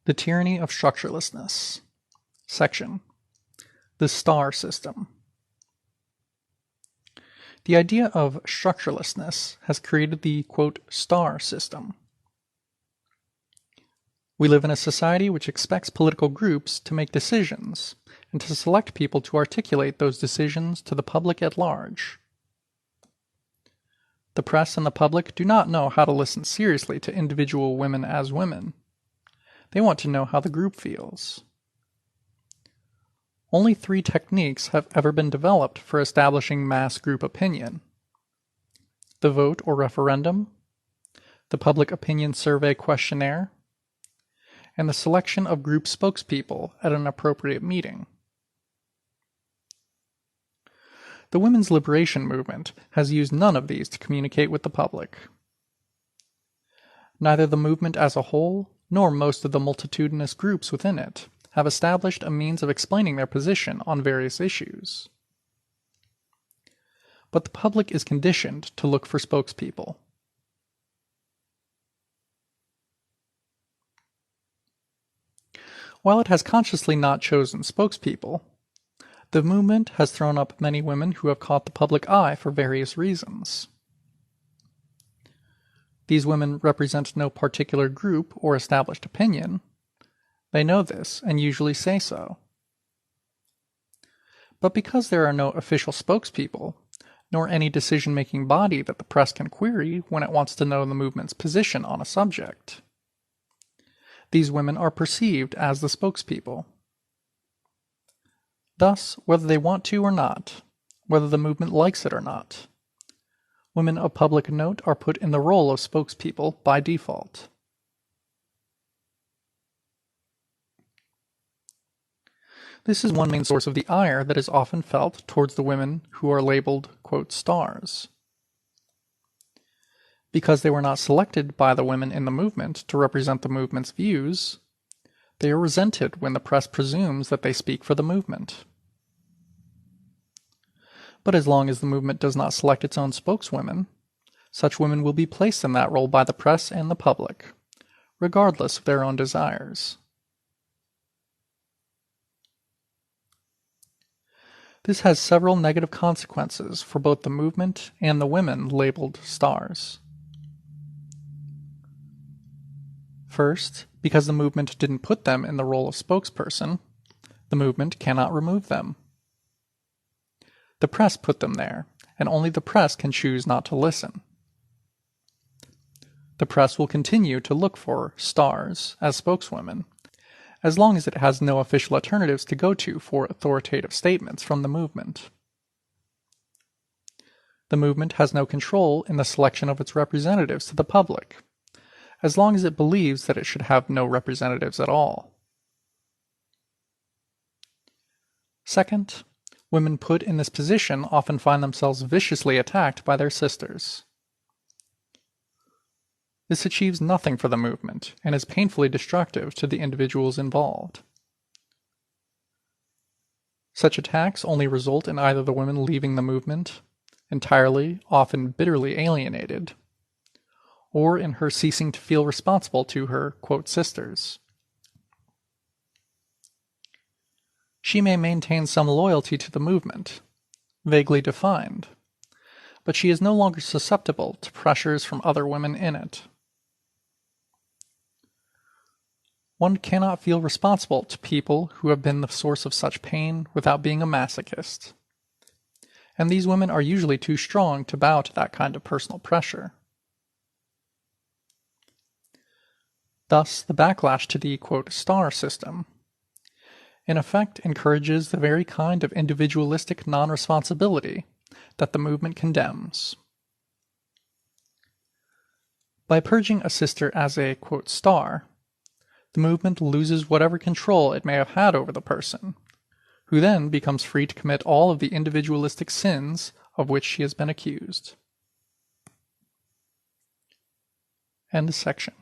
The Tyranny of Structurelessness. Section. The star system. The idea of structurelessness has created the, quote, star system. We live in a society which expects political groups to make decisions and to select people to articulate those decisions to the public at large. The press and the public do not know how to listen seriously to individual women as women. They want to know how the group feels. Only 3 techniques have ever been developed for establishing mass group opinion: the vote or referendum, the public opinion survey questionnaire, and the selection of group spokespeople at an appropriate meeting. The women's liberation movement has used none of these to communicate with the public. Neither the movement as a whole, nor most of the multitudinous groups within it, have established a means of explaining their position on various issues. But the public is conditioned to look for spokespeople. While it has consciously not chosen spokespeople, the movement has thrown up many women who have caught the public eye for various reasons. These women represent no particular group or established opinion. They know this and usually say so. But because there are no official spokespeople, nor any decision-making body that the press can query when it wants to know the movement's position on a subject, these women are perceived as the spokespeople. Thus, whether they want to or not, whether the movement likes it or not, women of public note are put in the role of spokespeople by default. This is one main source of the ire that is often felt towards the women who are labeled, quote, stars. Because they were not selected by the women in the movement to represent the movement's views, they are resented when the press presumes that they speak for the movement. But as long as the movement does not select its own spokeswomen, such women will be placed in that role by the press and the public, regardless of their own desires. This has several negative consequences for both the movement and the women labeled stars. First, because the movement didn't put them in the role of spokesperson, the movement cannot remove them. The press put them there, and only the press can choose not to listen. The press will continue to look for stars as spokeswomen, as long as it has no official alternatives to go to for authoritative statements from the movement. The movement has no control in the selection of its representatives to the public, as long as it believes that it should have no representatives at all. Second, women put in this position often find themselves viciously attacked by their sisters. This achieves nothing for the movement and is painfully destructive to the individuals involved. Such attacks only result in either the women leaving the movement, entirely, often bitterly alienated, or in her ceasing to feel responsible to her, quote, sisters. She may maintain some loyalty to the movement, vaguely defined, but she is no longer susceptible to pressures from other women in it. One cannot feel responsible to people who have been the source of such pain without being a masochist, and these women are usually too strong to bow to that kind of personal pressure. Thus, the backlash to the, quote, star system in effect encourages the very kind of individualistic non-responsibility that the movement condemns. By purging a sister as a, quote, star, the movement loses whatever control it may have had over the person, who then becomes free to commit all of the individualistic sins of which she has been accused. End section.